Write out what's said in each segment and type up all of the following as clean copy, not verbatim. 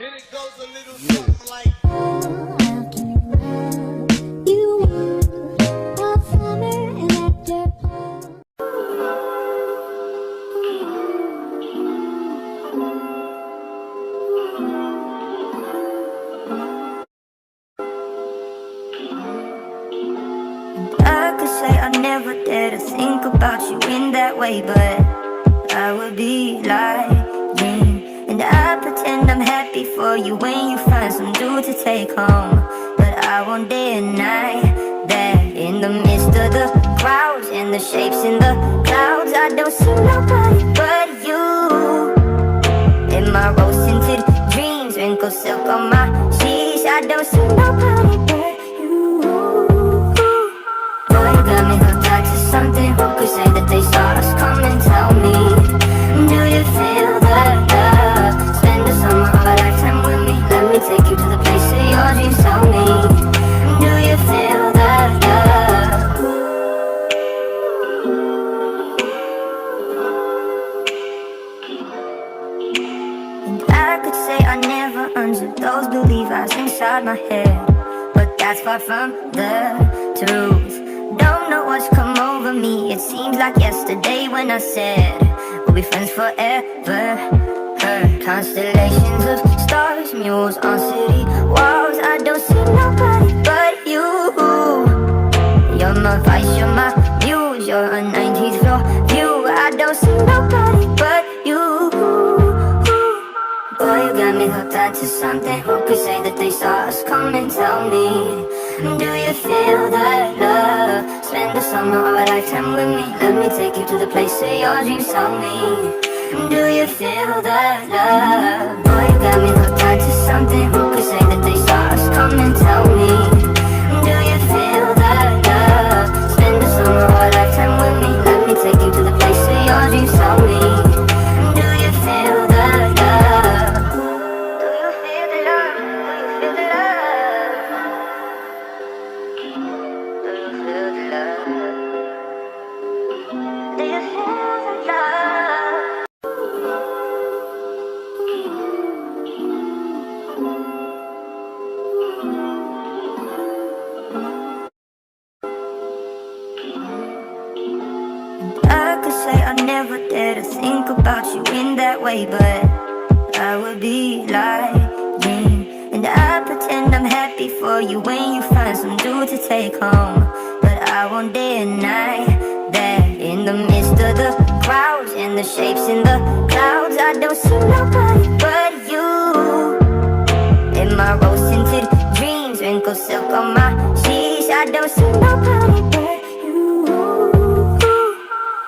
And it goes a little something like. I could say I never dare to think about you in that way, but I would be lying. And I pretend I'm happy for you when you find some dude to take home. But I won't deny that in the midst of the crowds and the shapes in the clouds, I don't see nobody but you. In my rose-tinted dreams, wrinkled silk on my sheets, I don't see nobody but you. Boy, you got me hooked on to something. Who could say that they saw us come and tell me? Do you feel that love? Spend the summer of a lifetime with me. Let me take you to the place of your dreams. Tell me, do you feel that love? And I could say I never understood those blue Levi's inside my head, but that's far from the truth. Don't know what's come over me. It seems like yesterday when I said we'll be friends forever. Heard constellations of stars, mules on city walls. I don't see nobody but you. You're my vice, you're my muse, you're a 19th floor view. I don't see nobody but you. Boy, you got me hooked on to something. Who could say that they saw us come and tell me? Do you feel that love? Spend the summer of a lifetime with me. Let me take you to the place of your dreams. Tell me, do you feel that love? Boy, you got me hooked on to something. Who could say that they saw us come and tell me? Do you feel that love? Spend the summer of a lifetime with me. Let me take you to the place of your dreams. Tell me, do you feel that love? Do you feel the love? Do you feel the love? Do you feel the love? Do you feel the love? I could say I never dare to think about you in that way, but I would be lying. And I pretend I'm happy for you when you find some dude to take home. But I won't deny that in the midst of the crowds and the shapes in the clouds, I don't see nobody but you. In my rose-tinted dreams, wrinkled silk on my sheets, I don't see nobody but you.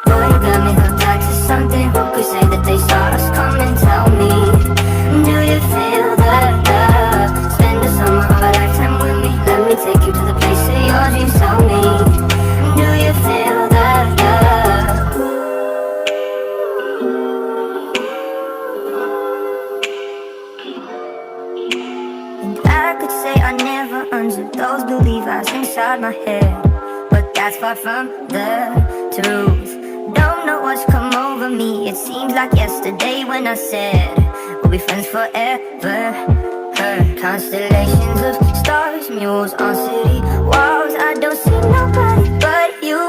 Boy, you got me hooked on to something. Who could say that they saw us come and tell me? Do you feel that love? Spend the summer of a lifetime with me. Let me take you to the place of your dreams. Tell me, do you feel that love? And I could say I never understood those blue Levi's inside my head, but that's far from the truth. Don't know what's come over me. It seems like yesterday when I said we'll be friends forever. Heard constellations of stars, mules on city walls. I don't see nobody but you.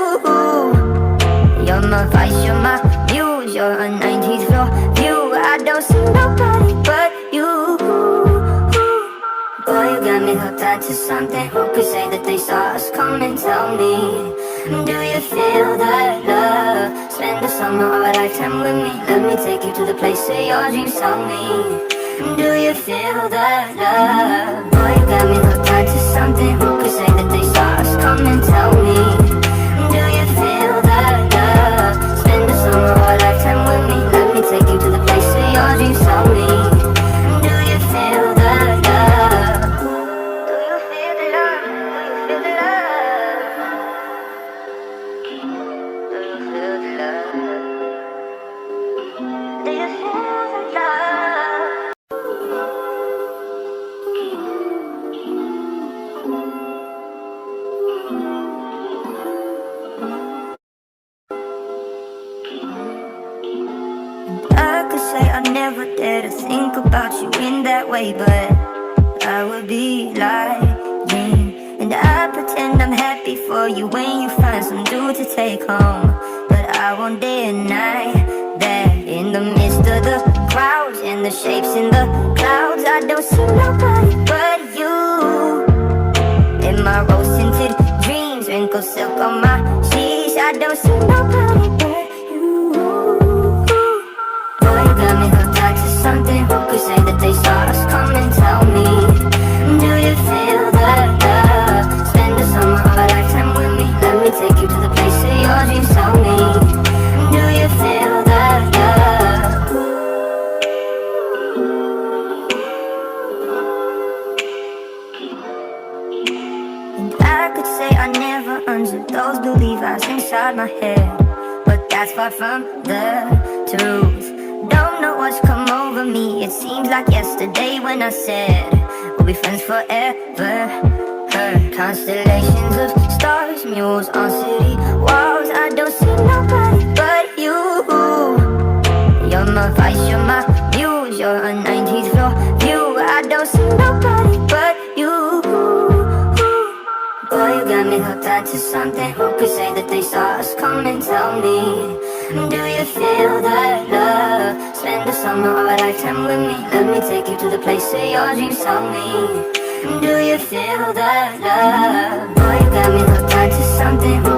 You're my vice, you're my muse, you're a 19th floor view. I don't see nobody but you. Boy, you got me hooked on to something. Who could say that they saw us come and tell me? Do you feel that love? Spend the summer of a lifetime with me. Let me take you to the place of your dreams. Tell me, do you feel that love? Boy, you got me hooked on to something. Who could say that they saw us come and tell me? Do you feel that love? Spend the summer of a lifetime with me. Let me take you to the place of your dreams. Tell me, do you feel that love? Do you feel the love? Do you feel the love? Do you feel the love? Do you feel the love? about you in that way, but I would be lying. And I pretend I'm happy for you when you find some dude to take home. But I won't deny that in the midst of the crowds and the shapes in the clouds, I don't see nobody but you. In my rose-tinted dreams, wrinkled silk on my sheets, I don't see nobody but you. Boy, you got me hooked on to something. Who could say that they saw us come and tell me? Do you feel that love? Spend the summer of a lifetime with me. Let me take you to the place of your dreams. Tell me, do you feel that love? And I could say I never understood those belief eyes inside my head, but that's far from the truth. Don't know what's come over me. It seems like yesterday when I said we'll be friends forever. Heard constellations of stars, mules on city walls. I don't see nobody but you. You're my vice, you're my muse, you're a 19th floor view. I don't see nobody but you. Boy, you got me hooked onto something. Who could say that they saw us come and tell me? Do you feel that love? Spend the summer of a lifetime with me. Let me take you to the place of your dreams. Tell me, do you feel that love? Boy, you got me hooked onto something.